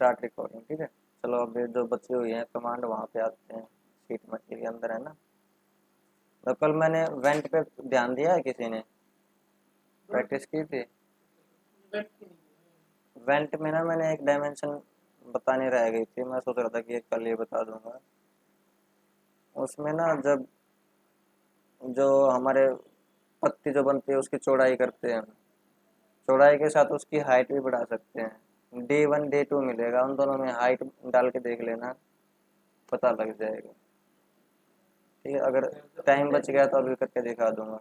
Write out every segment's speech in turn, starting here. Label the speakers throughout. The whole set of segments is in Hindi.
Speaker 1: Start recording. ठीक है, चलो अब ये जो बची हुई है कमांड वहाँ पे आते हैं, सीट मेटल के अंदर है ना। तो कल मैंने वेंट पे ध्यान दिया है, किसी ने प्रैक्टिस की थी? वेंट में ना मैंने एक डायमेंशन बतानी रह गई थी, मैं सोच रहा था कि कल ये बता दूंगा। उसमें ना जब जो हमारे पत्ती जो बनती है उसकी चौड़ाई करते हैं, चौड़ाई के साथ उसकी हाइट भी बढ़ा सकते हैं। D1 D2 मिलेगा, उन दोनों में हाइट डाल के देख लेना, पता लग जाएगा। ठीक है, अगर टाइम बच गया तो अभी करके दिखा दूंगा।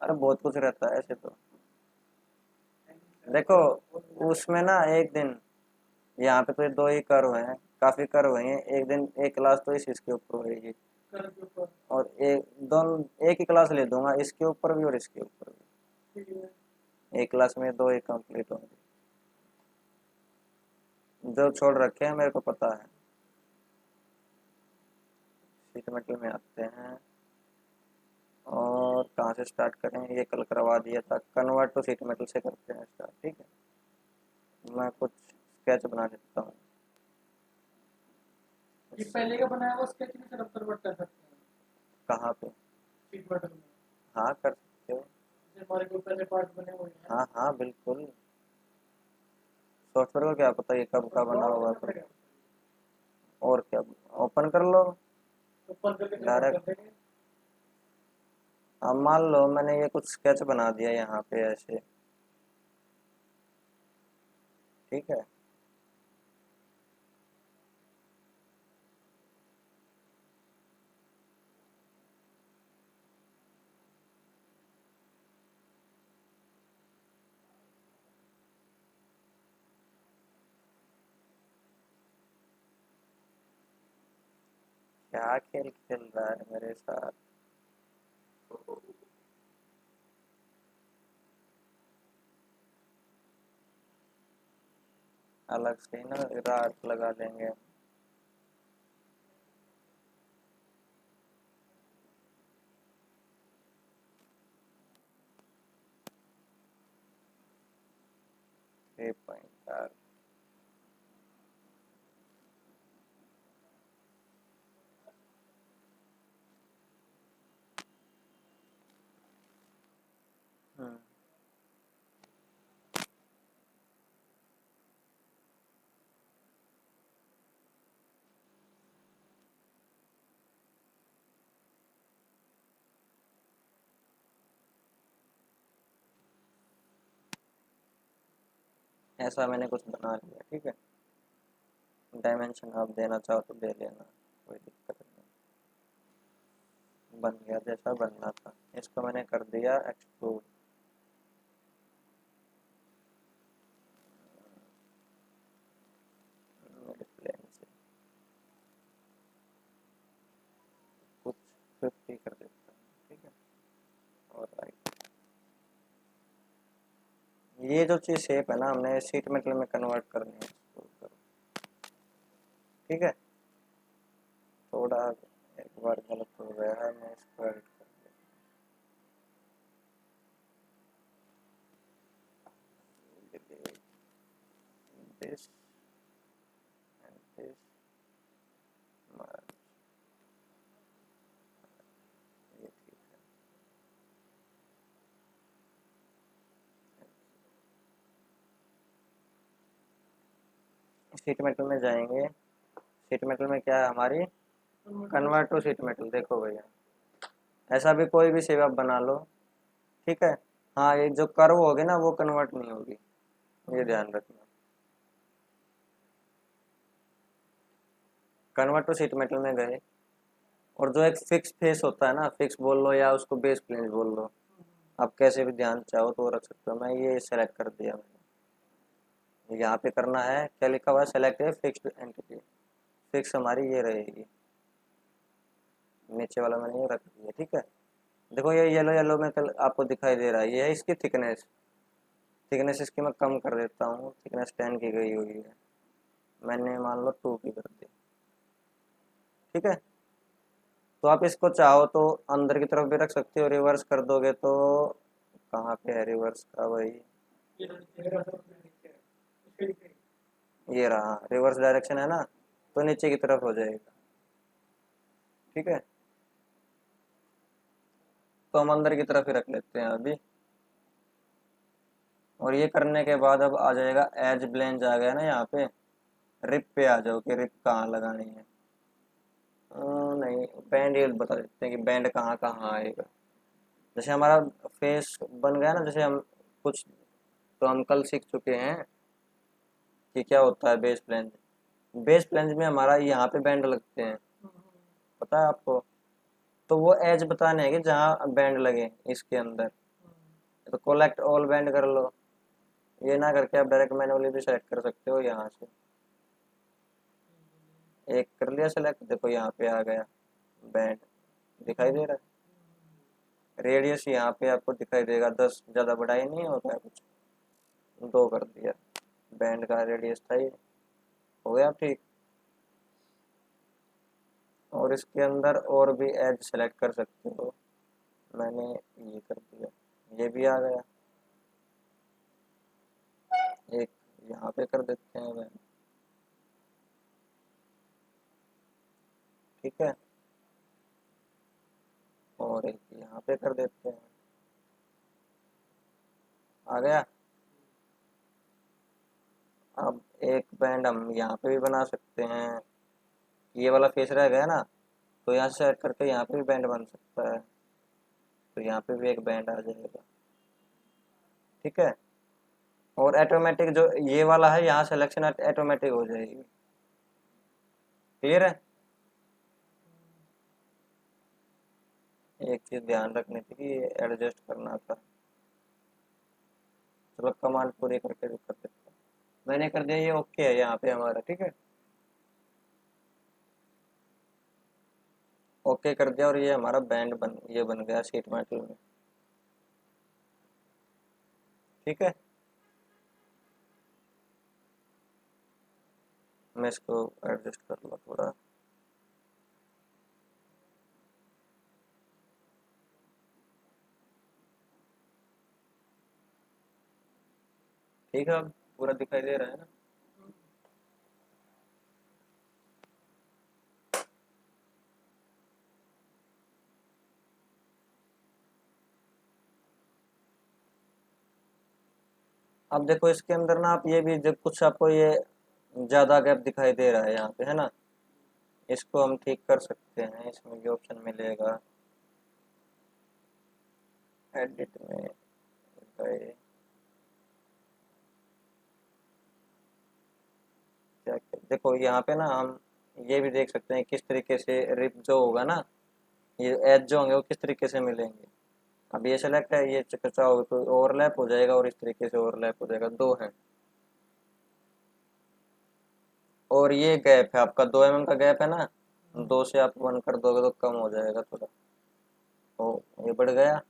Speaker 1: अरे बहुत कुछ रहता है ऐसे तो। देखो उसमें ना एक दिन यहाँ पे तो ये दो ही कर्व हैं, काफी कर्व हैं, एक दिन एक क्लास तो इसके ऊपर होगी, और एक दोनों एक ही क्लास ले दूंगा, इसके ऊपर भी और इसके ऊपर भी। एक क्लास में दो ही कंप्लीट होंगे, जो छोड़ रखे हैं मेरे को पता है। शीट मेटल में आते हैं, और कहाँ से स्टार्ट करें, ये कल करवा दिया था, कन्वर्ट टू शीट मेटल से करते हैं स्टार्ट। ठीक है, मैं कुछ स्केच बना देता हूँ।
Speaker 2: ये पहले का बनाया हुआ स्केच भी सर कन्वर्ट कर सकते हैं
Speaker 1: कहाँ पे?
Speaker 2: शीट मेटल में,
Speaker 1: हाँ कर सकते हो।
Speaker 2: जैसे हमारे को पहले पार्ट बने हुए हैं।
Speaker 1: हाँ हाँ बिल्कुल, सॉफ्टवेयर को क्या पता ये कब का बना हुआ है, तो और क्या, ओपन कर लो
Speaker 2: ऊपर करके कन्वर्ट कर
Speaker 1: डायरेक्ट।
Speaker 2: देंगे।
Speaker 1: अब मान लो मैंने ये कुछ स्केच बना दिया यहाँ पे ऐसे, ठीक है। क्या खेल खेल रहा है मेरे साथ? अलग से ना राट लगा देंगे। थ्री पॉइंट आर, ऐसा मैंने कुछ बना लिया। ठीक है, डायमेंशन आप देना चाहो तो दे लेना, कोई दिक्कत नहीं। बन गया जैसा बनना था, इसको मैंने कर दिया एक्सट्रूड। मेरे प्लेन से कुछ 50 कर देता हूँ। ठीक है, और राइट, ये जो चीज़ शेप है ना हमने शीट मेटल में कन्वर्ट करनी है, इसको करो। ठीक है, थोड़ा एक बार गलत हो गया है, मैं इसको एडिट कर दिस एंड दिस, ये ठीक है। शीट मेटल में जाएंगे, शीट मेटल में क्या है हमारी, कन्वर्ट टू शीट मेटल। देखो भैया, ऐसा भी कोई भी शेप आप बना लो, ठीक है। हाँ, ये जो कर्व होगी ना वो कन्वर्ट नहीं होगी, ये ध्यान रखना। कन्वर्ट टू शीट मेटल में गए, और जो एक फिक्स फेस होता है ना, फिक्स बोल लो या उसको बेस प्लेन बोल लो, आप कैसे भी ध्यान चाहो तो वो रख सकते हो। मैं ये सेलेक्ट कर दिया मैंने, यहाँ पे करना है, क्या लिखा हुआ है, सेलेक्ट है फिक्स्ड एंटिटी, फिक्स हमारी ये रहेगी, नीचे वाला मैंने ये रख दिया। ठीक है, देखो ये येलो येलो में कल आपको दिखाई दे रहा है, ये है इसकी थिकनेस। थिकनेस इसकी मैं कम कर देता हूँ, थिकनेस 10 की गई हुई है, मैंने मान लो 2 की कर दी। ठीक है, तो आप इसको चाहो तो अंदर की तरफ भी रख सकते हो, रिवर्स कर दोगे तो कहाँ पे है रिवर्स का भाई, ये रहा, रिवर्स डायरेक्शन है ना, तो नीचे की तरफ हो जाएगा। ठीक है, तो हम अंदर की तरफ ही रख लेते हैं अभी। और ये करने के बाद अब आ जाएगा एज ब्लेंज आ गया ना यहाँ पे, रिप पे आ जाओ कि रिप कहाँ लगानी है। नहीं, बैंड ये बता देते हैं कि बैंड कहाँ कहाँ आएगा। जैसे हमारा फेस बन गया ना, जैसे हम कुछ तो हम कल सीख चुके हैं कि क्या होता है बेस प्लेंज। बेस प्लेंज में हमारा यहाँ पे बैंड लगते हैं, पता है आपको। तो वो एज बताने हैं कि जहाँ बैंड लगे इसके अंदर, तो कोलेक्ट ऑल बैंड कर लो। ये ना करके आप डायरेक्ट मैनुअली भी सेलेक्ट कर सकते हो यहाँ से। एक कर लिया सेलेक्ट, देखो यहाँ पे आ गया बैंड, दिखाई दे रहा है। रेडियस यहाँ पे आपको दिखाई देगा 10, ज़्यादा बड़ा ही नहीं होता है कुछ, 2 कर दिया। बैंड का रेडियस था ये, हो गया ठीक। और इसके अंदर और भी एज सेलेक्ट कर सकते हो, मैंने ये कर दिया, ये भी आ गया। एक यहाँ पे कर देते हैं बैंड, ठीक है। और एक यहाँ पे कर देते हैं, आ गया। अब एक बैंड हम यहाँ पे भी बना सकते हैं, ये वाला फेस रह गया ना, तो यहाँ से सेट करके यहाँ पे भी बैंड बन सकता है, तो यहाँ पे भी एक बैंड आ जाएगा। ठीक है, और ऑटोमेटिक जो ये वाला है यहाँ सिलेक्शन ऑटोमेटिक हो जाएगी। क्लियर है। एक चीज ध्यान रखनी थी कि ये एडजस्ट करना था। चलो कमांड पूरी करके भी कर देते हैं। मैंने कर दिया, ये ओके है यहाँ पे हमारा, ठीक है। ओके कर दिया, और ये हमारा बैंड ये बन गया शीट मेटल में। ठीक है, मैं इसको एडजस्ट कर लूँ थोड़ा। ठीक है, अब पूरा दिखाई दे रहा है ना। अब देखो इसके अंदर ना, आप ये भी जब कुछ आपको ये ज्यादा गैप दिखाई दे रहा है यहाँ पे, है ना, इसको हम ठीक कर सकते हैं। इसमें भी ऑप्शन मिलेगा, एडिट में गए, क्या क्या देखो यहाँ पे ना, हम ये भी देख सकते हैं किस तरीके से रिप जो होगा ना, ये एज जो होंगे वो किस तरीके से मिलेंगे। अब ये सेलेक्ट है, ये कचा होगा तो ओवरलैप हो जाएगा, और इस तरीके से ओवरलैप हो जाएगा, 2 है। और ये गैप है आपका 2 mm का गैप है ना, 2 से आप 1 कर दोगे तो कम हो जाएगा थोड़ा, तो ये बढ़ गया।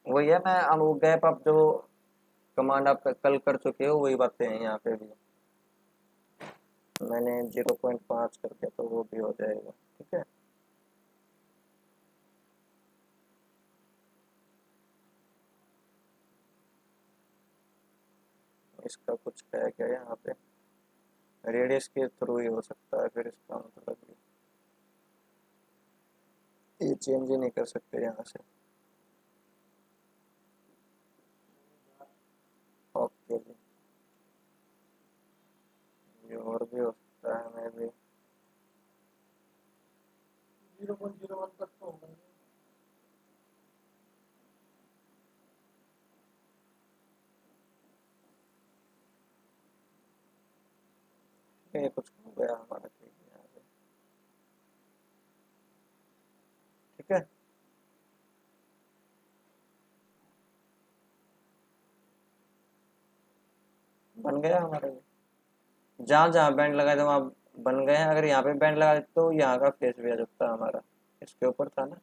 Speaker 1: वही है, मैं अब वो गैप आप जो कमांड आप कल कर चुके हो वही बातें हैं यहाँ पे भी। मैंने 0.5 कर दिया तो वो भी हो जाएगा, ठीक है। इसका कुछ है क्या यहाँ पे, रेडियस के थ्रू ही हो सकता है, फिर इसका मतलब ये चेंज ही नहीं कर सकते यहाँ से। ओके जी, ये और भी हो सकता है मैं भी।
Speaker 2: 0.01 तक तो होगा।
Speaker 1: ये कुछ हो गया हमारा ठीक है यहाँ पे, ठीक है। बन गया हमारा भी, जहाँ जहाँ बैंड लगाए थे वहाँ बन गए हैं। अगर यहाँ पे बैंड लगा देते तो यहाँ का फेस भी आ जाता हमारा, इसके ऊपर था ना,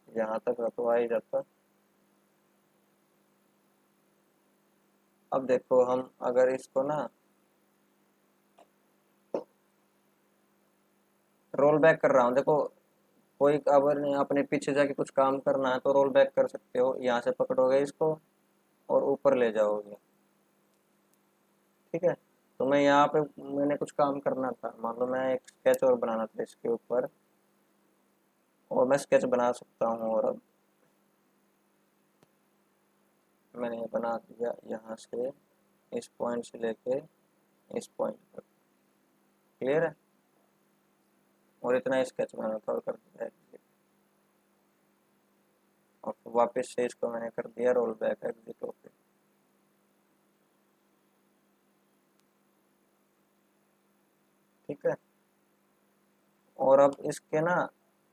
Speaker 1: यहाँ तक तो आ ही जाता। अब देखो हम अगर इसको ना रोल बैक कर रहा हूँ, देखो कोई अगर अपने पीछे जाके कुछ काम करना है तो रोल बैक कर सकते हो, यहाँ से पकड़ोगे इसको और ऊपर ले जाओगे, ठीक है। तो मैं यहाँ पे मैंने कुछ काम करना था, मान लो मैं एक स्केच और बनाना था इसके ऊपर, और मैं स्केच बना सकता हूँ। और अब मैंने ये बना दिया यहाँ से, इस पॉइंट से लेके इस पॉइंट तक। क्लियर है। और इतना स्केच बनाना था और कर दिया एग्जिट। और फिर वापस से इसको मैंने कर दिया रोल बैक, एग्जिट ओके। ठीक है। और अब इसके ना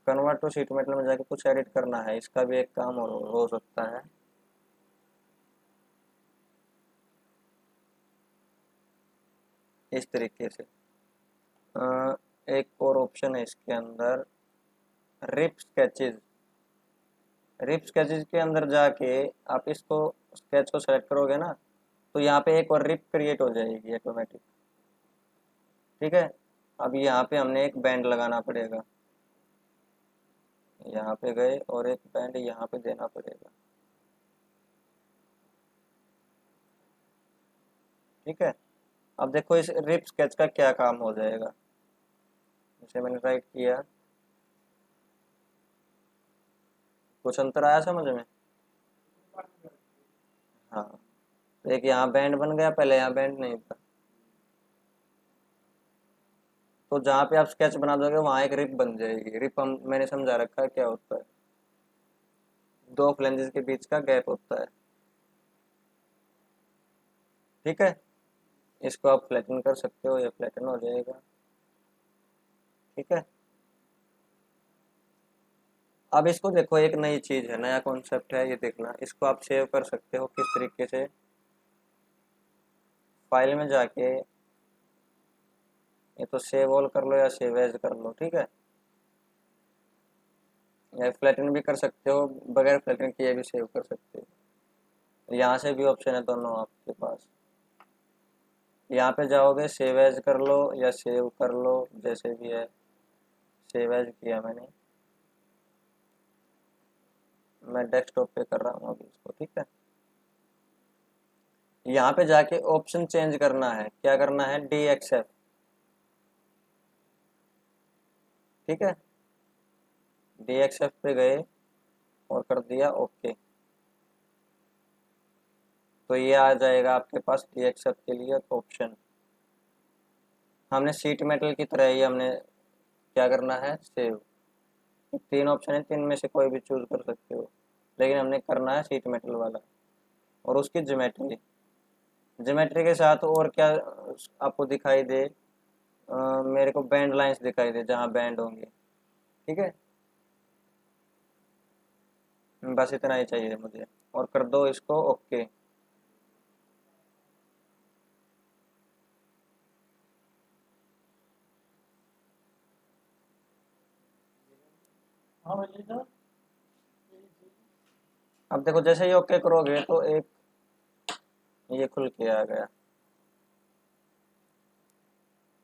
Speaker 1: कन्वर्ट टू शीट मेटल में जाके कुछ एडिट करना है, इसका भी एक काम हो सकता है। इस तरीके से एक और ऑप्शन है इसके अंदर, रिप स्केचेस। रिप स्केचेस के अंदर जाके आप इसको स्केच को सेलेक्ट करोगे ना, तो यहाँ पे एक और रिप क्रिएट हो जाएगी ऑटोमेटिक। ठीक है। अब यहाँ पे हमने एक बैंड लगाना पड़ेगा, यहाँ पे गए और एक बैंड यहाँ पे देना पड़ेगा। ठीक है। अब देखो इस रिप स्केच का क्या काम हो जाएगा। इसे मैंने राइट किया, कुछ अंतर आया समझ में। हाँ, तो एक यहाँ बैंड बन गया, पहले यहाँ बैंड नहीं था। तो जहाँ पे आप स्केच बना दोगे वहाँ एक रिप बन जाएगी। रिप हम मैंने समझा रखा है क्या होता है, दो फ्लेंजेस के बीच का गैप होता है। ठीक है। इसको आप फ्लैटन कर सकते हो, या फ्लैटन हो जाएगा। ठीक है। अब इसको देखो, एक नई चीज है, नया कॉन्सेप्ट है, ये देखना। इसको आप सेव कर सकते हो किस तरीके से, फाइल में जाके ये तो सेव ऑल कर लो या सेव एज कर लो। ठीक है। या फ्लैटन भी कर सकते हो, बगैर फ्लैटन किए भी सेव कर सकते हो। यहाँ से भी ऑप्शन है दोनों आपके पास। यहाँ पे जाओगे, सेव एज कर लो या सेव कर लो, जैसे भी है। सेव एज किया मैंने, मैं डेस्कटॉप पे कर रहा हूँ अभी इसको। ठीक है। यहाँ पे जाके ऑप्शन चेंज करना है, क्या करना है, DXF। ठीक है। DXF पे गए और कर दिया ओके। तो ये आ जाएगा आपके पास DXF के लिए ऑप्शन। हमने सीट मेटल की तरह ही हमने क्या करना है, सेव। तीन ऑप्शन है, तीन में से कोई भी चूज कर सकते हो, लेकिन हमने करना है सीट मेटल वाला। और उसकी ज्योमेट्री, ज्योमेट्री के साथ और क्या आपको दिखाई दे, मेरे को बैंड लाइंस दिखाई दे जहाँ बैंड होंगे। ठीक है। बस इतना ही चाहिए मुझे, और कर दो इसको ओके।
Speaker 2: हाँ भैया ना,
Speaker 1: अब देखो जैसे ही ओके करोगे तो एक ये खुल के आ गया।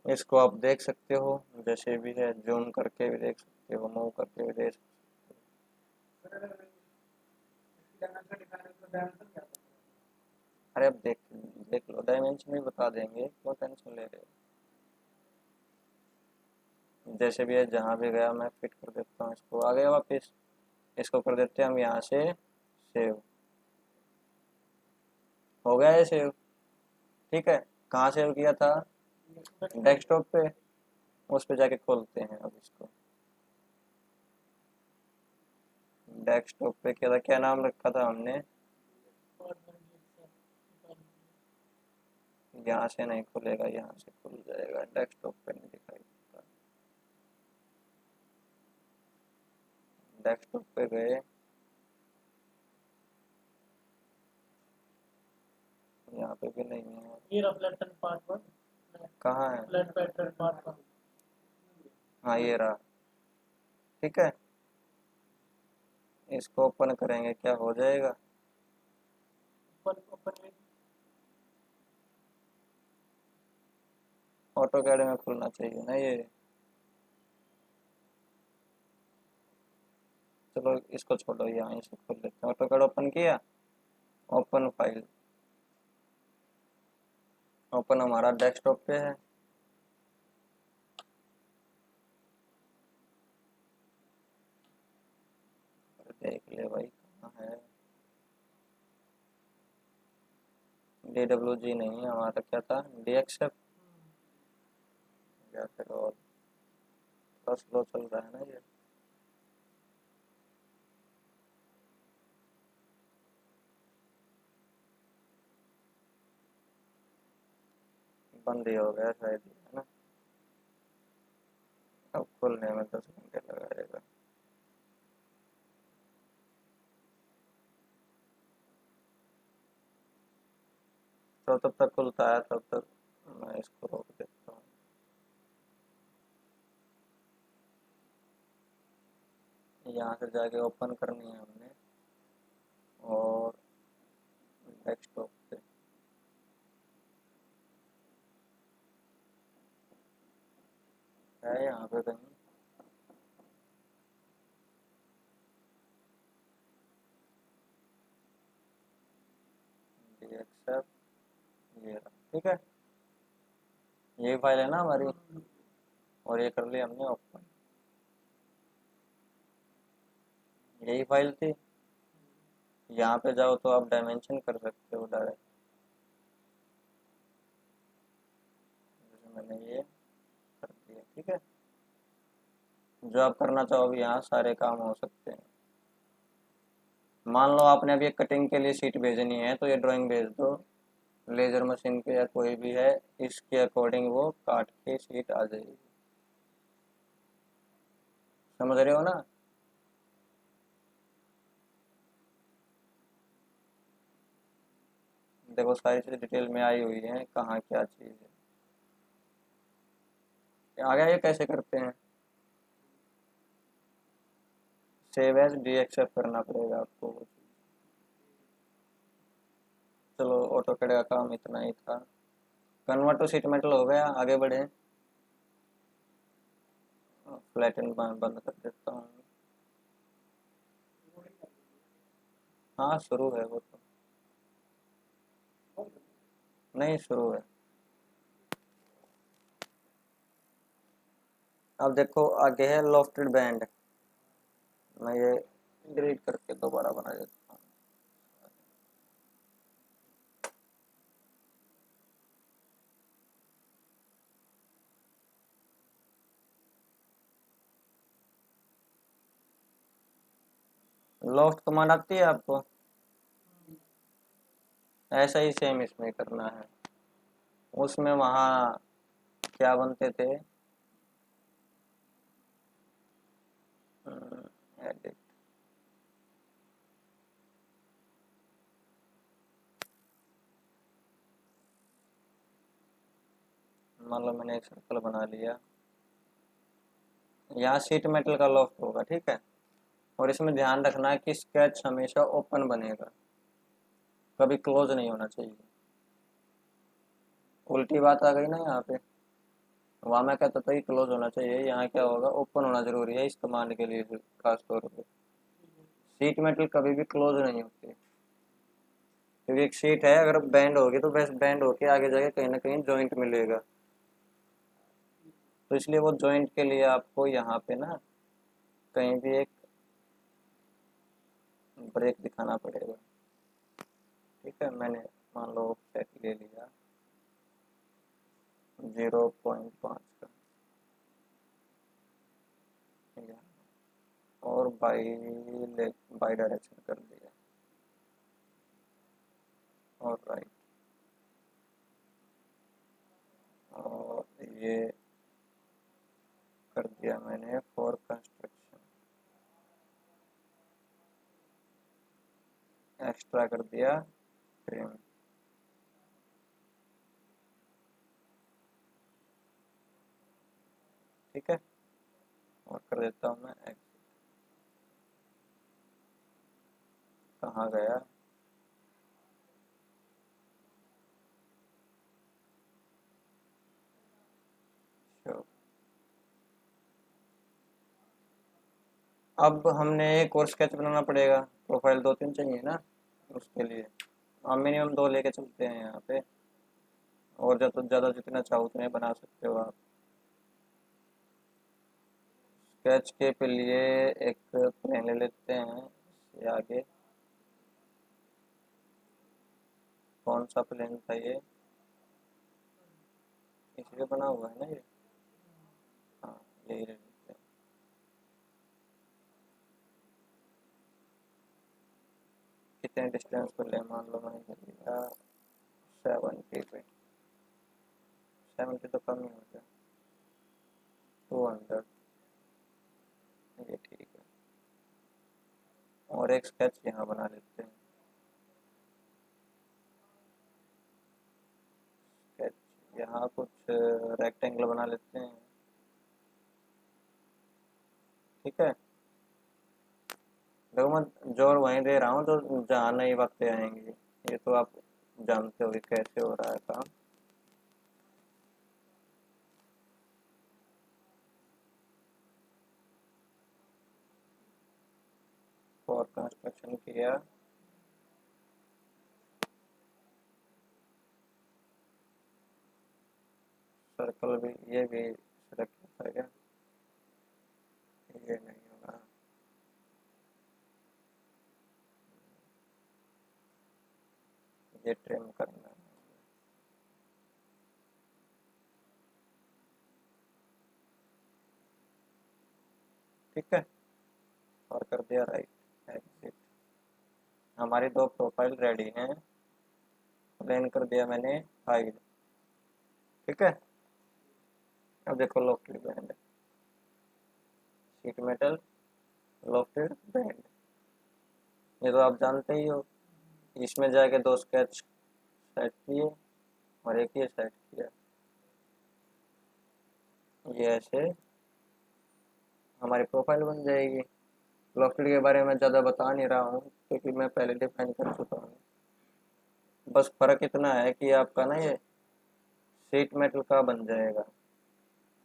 Speaker 1: इसको आप देख सकते हो, जैसे भी है, जूम करके भी देख सकते हो, मूव करके भी देख सकते
Speaker 2: डायमेंशन दिखाने का डायमेंशन क्या था?
Speaker 1: हो। अरे अब देख देख लो, डायमेंशन भी बता देंगे, क्यों टेंशन ले रहे हो। जैसे भी है, जहाँ भी गया मैं फिट कर देता हूँ इसको, आ गया वापस। इसको कर देते हैं हम यहाँ से सेव, हो गया ये सेव। ठीक है। कहाँ सेव किया था, डेस्कटॉप पे। उस पे जाके खोलते हैं अब इसको। डेस्कटॉप पे क्या था, क्या नाम रखा था हमने, यहाँ से नहीं खुलेगा, यहाँ से खुल जाएगा, डेस्कटॉप पे नहीं दिखाई देता। डेस्कटॉप पे गए, यहाँ पे भी नहीं है।
Speaker 2: ये रहा फ्लैटन पार्ट वन,
Speaker 1: कहाँ है,
Speaker 2: फ्लैट पैटर्न पार्ट वन।
Speaker 1: हाँ ये रहा। ठीक है। इसको ओपन करेंगे, क्या हो जाएगा,
Speaker 2: ओपन ओपन में
Speaker 1: ऑटो कैड में खुलना चाहिए ना ये। चलो इसको छोड़ो, यहाँ से खोल लेते हैं। ऑटो कैड ओपन किया, ओपन फाइल। ओपन हमारा डेस्कटॉप पे है। देख ले भाई कहाँ है। DWG नहीं है हमारा, क्या था, DXF या फिर और। थोड़ा स्लो चल रहा है ना ये। बंद ही हो गया शायद, है ना। अब खुलने में 10 घंटे लगाएगा। तो तब तक खुलता है, तब तक मैं इसको रोक देता हूँ। यहाँ से जाके ओपन करनी है हमने, और डेस्कटॉप पे है, यहाँ पे कहीं DXF, ये रहा, ठीक है। ये फाइल है ना हमारी, और ये कर लिया हमने ओपन। यही फाइल थी। यहाँ पे जाओ तो आप डायमेंशन कर सकते हो डायरेक्ट, जैसे मैंने ये कर दिया, ठीक है। जो आप करना चाहो अभी यहाँ सारे काम हो सकते हैं। मान लो आपने अभी एक कटिंग के लिए शीट भेजनी है, तो ये ड्राइंग भेज दो लेजर मशीन पे या कोई भी है, इसके अकॉर्डिंग वो काट के शीट आ जाएगी। समझ रहे हो ना। देखो सारी चीज़ डिटेल में आई हुई है, कहाँ क्या चीज़ है। आगे ये कैसे करते हैं, सेव एज DXF करना पड़ेगा आपको वो चीज़। चलो ऑटोकैड का काम इतना ही था। कन्वर्ट टू शीट मेटल हो गया, आगे बढ़े। फ्लैटन बंद कर देता हूँ। हाँ शुरू है वो तो, नहीं शुरू है। अब देखो आगे है लॉफ्टेड बैंड। मैं ये डिलीट करके दोबारा बना देता हूँ। लॉफ्ट कमांड आती है आपको, ऐसा ही सेम इसमें करना है। उसमें वहाँ क्या बनते थे, एडिट, मान लो मैंने एक सर्कल बना लिया, यहाँ शीट मेटल का लॉफ्ट होगा, ठीक है। और इसमें ध्यान रखना है कि स्केच हमेशा ओपन बनेगा, कभी क्लोज नहीं होना चाहिए। उल्टी बात आ गई ना यहाँ पे, वहाँ मैं कहता था कि क्लोज होना चाहिए, यहाँ क्या होगा, ओपन होना जरूरी है इस कमांड के लिए खास तौर पे। शीट मेटल कभी भी क्लोज नहीं होती, क्योंकि एक शीट है अगर बैंड होगी तो बस बैंड होके आगे जाके कहीं ना कहीं जॉइंट मिलेगा। तो इसलिए वो जॉइंट के लिए आपको यहाँ पे ना कहीं भी एक ब्रेक दिखाना पड़ेगा, ठीक है। मैंने मान लो सेट ले लिया 0.5 का, यहाँ, और बाई डायरेक्शन कर दिया, और राइट, और ये कर दिया मैंने फॉर कंस्ट्रक्शन, एक्स्ट्रा कर दिया ट्रिम, ठीक है। और कर देता हूँ मैं एक्स, कहाँ गया, शो। अब हमने एक और स्केच बनाना पड़ेगा, प्रोफाइल 2-3 चाहिए ना उसके लिए। हम मिनिमम 2 लेके चलते हैं यहाँ पे, और ज़्यादा जितना चाहो उतने बना सकते हो आप। स्केच के लिए एक प्लेन ले लेते हैं, इससे आगे कौन सा प्लेन था ये, इसलिए बना हुआ है ना ये। हाँ, यही ले लेते हैं। कितने डिस्टेंस पर ले, मान लो मैंने कर लिया 70 पे, 70 तो कम ही हो गया, 200, ये ठीक है। और एक स्केच यहाँ बना लेते हैं। स्केच यहाँ कुछ रेक्टेंगल बना लेते हैं, ठीक है। देखो मैं जोर वहीं दे रहा हूँ, तो जहाँ नई बातें आएंगी, ये तो आप जानते हो कि कैसे हो रहा है काम। फॉर कंस्ट्रक्शन किया, सर्कल भी, ये भी सिलेक्ट है क्या, ये नहीं होगा। ये ट्रिम करना है, ठीक है। और कर दिया राइट एग्जिट। हमारी दो प्रोफाइल रेडी हैं। प्लेन कर दिया मैंने हाइड, ठीक है। अब देखो lofted band, sheet metal, lofted band, ये तो आप जानते ही हो। इसमें जाके दो स्केच सेट किए और एक ये सेट किया, ये ऐसे हमारी प्रोफाइल बन जाएगी। लॉफ्टेड के बारे में ज़्यादा बता नहीं रहा हूँ, क्योंकि मैं पहले डिफाइन कर चुका हूँ। बस फ़र्क इतना है कि आपका ना ये शीट मेटल का बन जाएगा।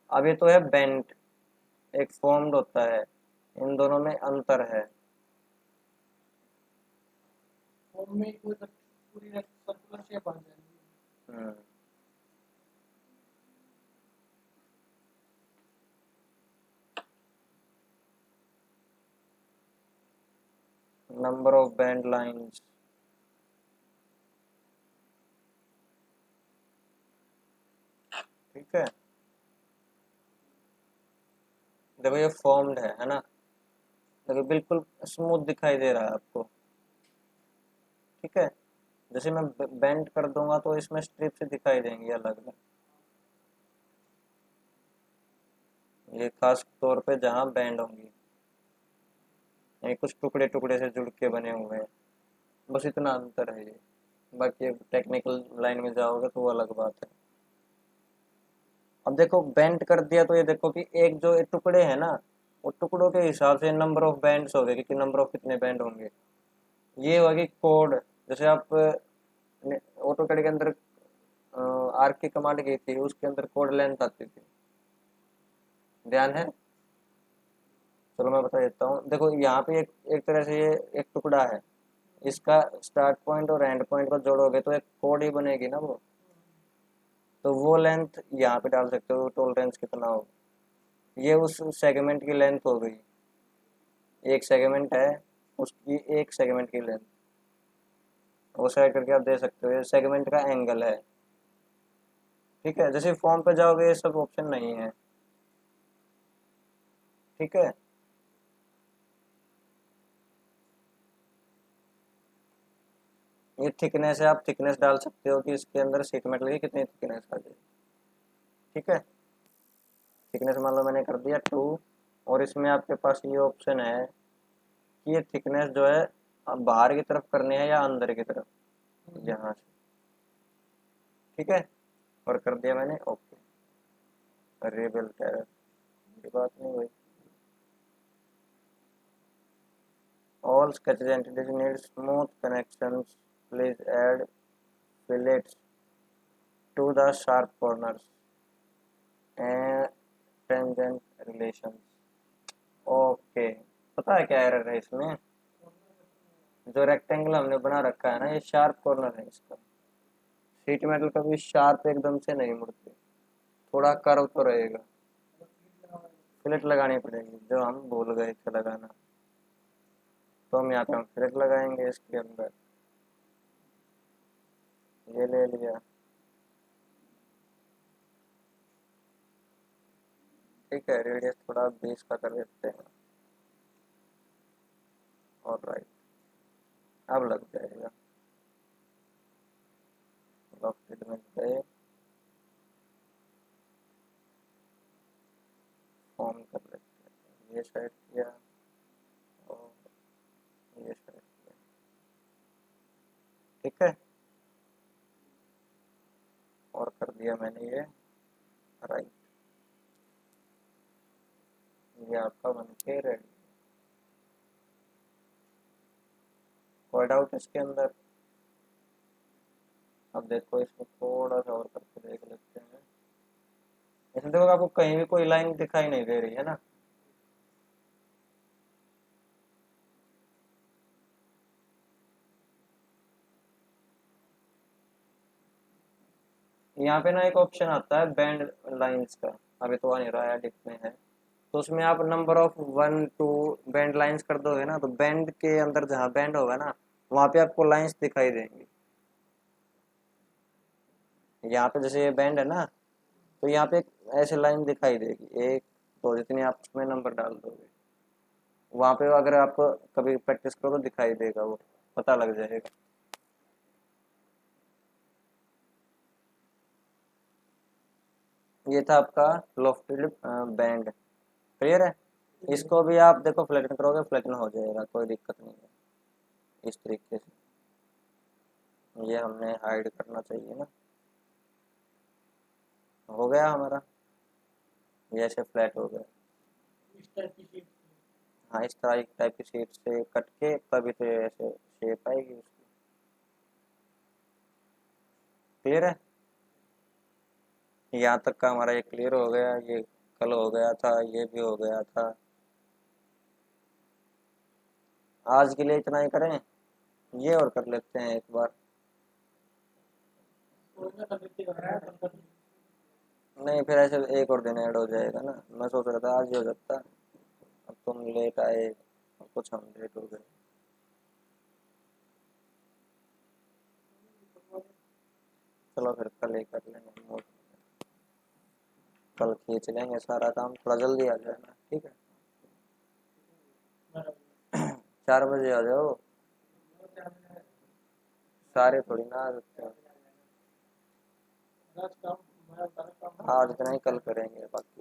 Speaker 1: अब ये तो है बेंट, एक फॉर्म्ड होता है, इन दोनों में अंतर है।
Speaker 2: फॉर्म में कोई पूरी सर्कुलर शेप आ जाएगी।
Speaker 1: नंबर ऑफ बैंड लाइंस, ठीक है। देखो ये फॉर्म्ड है ना, देखो बिल्कुल स्मूथ दिखाई दे रहा है आपको, ठीक है। जैसे मैं बेंड कर दूंगा तो इसमें स्ट्रिप से दिखाई देंगी अलग अलग, ये खास तौर पे जहाँ बैंड होंगी, ये कुछ टुकड़े टुकड़े से जुड़ के बने हुए हैं, बस इतना अंतर है ये। बाकी टेक्निकल लाइन में जाओगे तो वो अलग बात है। अब देखो बेंड कर दिया तो ये देखो कि एक जो ये टुकड़े हैं ना, वो टुकड़ों के हिसाब से नंबर ऑफ बैंड्स हो गए कि नंबर ऑफ कितने बैंड होंगे। ये होगी कोड, जैसे आप ऑटो कैड के अंदर आर्क की कमांड की थी, उसके अंदर कोड लेंथ आती थी, ध्यान है। चलो मैं बता देता हूँ, देखो यहाँ पे एक तरह से ये एक टुकड़ा है, इसका स्टार्ट पॉइंट और एंड पॉइंट को जोड़ोगे तो एक कोड ही बनेगी ना वो। तो वो लेंथ यहाँ पे डाल सकते हो, टॉलरेंस कितना हो, ये उस सेगमेंट की लेंथ हो गई। एक सेगमेंट है, उसकी एक सेगमेंट की लेंथ, वो सेलेक्ट करके आप दे सकते हो, ये सेगमेंट का एंगल है, ठीक है। जैसे फॉर्म पे जाओगे ये सब ऑप्शन नहीं है, ठीक है। ये थिकनेस है, आप थिकनेस डाल सकते हो कि इसके अंदर सीट मेटल की कितनी थिकनेस आ जाए, ठीक है। थिकनेस मान लो मैंने कर दिया 2, और इसमें आपके पास ये ऑप्शन है कि ये थिकनेस जो है आप बाहर की तरफ करनी है या अंदर की तरफ, यहाँ से, ठीक है। और कर दिया मैंने ओके। रेबल टेरर की बात नहीं हुई। All sketches entities need smooth connections, please add fillets to the sharp corners and tangent relations, okay. पता है क्या एरर है इसमें, जो रेक्टेंगल हमने बना रखा है ना, ये शार्प कॉर्नर है इसका, शीट मेटल कभी शार्प एकदम से नहीं मुड़ती, थोड़ा कर्व तो रहेगा। फिलेट लगानी पड़ेगी, जो हम भूल गए थे लगाना, तो हम यहाँ पे हम फिलेट लगाएंगे इसके अंदर। ये ले लिया, ठीक है। रेडियस थोड़ा 20 का कर देते हैं। और राइट, अब लग जाएगा। लॉफ्टेड में गए, फॉर्म कर लेते हैं, ये साइड किया और ये साइड किया, ठीक है। और कर दिया मैंने ये राइट, ये आपका बन के रेडी। कोई डाउट इसके अंदर? अब देखो इसमें थोड़ा सा और करके देख लेते हैं। इसमें देखो आपको कहीं भी कोई लाइन दिखाई नहीं दे रही है ना। यहाँ पे ना एक ऑप्शन आता है बैंड लाइंस का, अभी तो आ नहीं रहा है, एडिट में है। तो उसमें आप नंबर ऑफ 1 2 बैंड लाइंस कर दोगे ना, तो बैंड के अंदर जहाँ बैंड होगा ना, वहाँ पे आपको लाइंस दिखाई देंगी। यहाँ पे जैसे ये बैंड है ना, तो यहाँ पे ऐसे लाइन दिखाई देगी, एक दो, जितनी आप उसमें नंबर डाल दोगे, वहाँ पे अगर आप कभी प्रैक्टिस करो तो दिखाई देगा, वो पता लग जाएगा। ये था आपका लॉफ्टेड बैंड, क्लियर है। इसको भी आप देखो फ्लैटन करोगे, फ्लैटन हो जाएगा, कोई दिक्कत नहीं है। इस तरीके से ये हमने हाइड करना चाहिए ना। हो गया हमारा, ये ऐसे फ्लैट हो गया।
Speaker 2: इस टाइप की शीट।
Speaker 1: हाँ, इस तरह एक टाइप की शीट से कट के तभी तो ये ऐसे शेप आएगी उसकी, क्लियर है। यहाँ तक का हमारा ये क्लियर हो गया, ये कल हो गया था, ये भी हो गया था। आज के लिए इतना ही करें, ये और कर लेते हैं एक बार।
Speaker 2: कोई ना कर देते हैं, कल कर देते
Speaker 1: नहीं, फिर ऐसे एक और दिन ऐड हो जाएगा ना, मैं सोच रहा था आज ही हो जाता। अब तुम लेट आए और कुछ हम लेट हो गए।
Speaker 2: हैं।
Speaker 1: चलो फिर कल ही कर लेंगे, कल खींच लेंगे सारा काम, थोड़ा जल्दी आ जाना, ठीक है। 4 बजे आ जाओ, सारे थोड़ी ना आ सकते हैं।
Speaker 2: आज काम, मैं सारा काम
Speaker 1: आज इतना ही, कल करेंगे बाकी।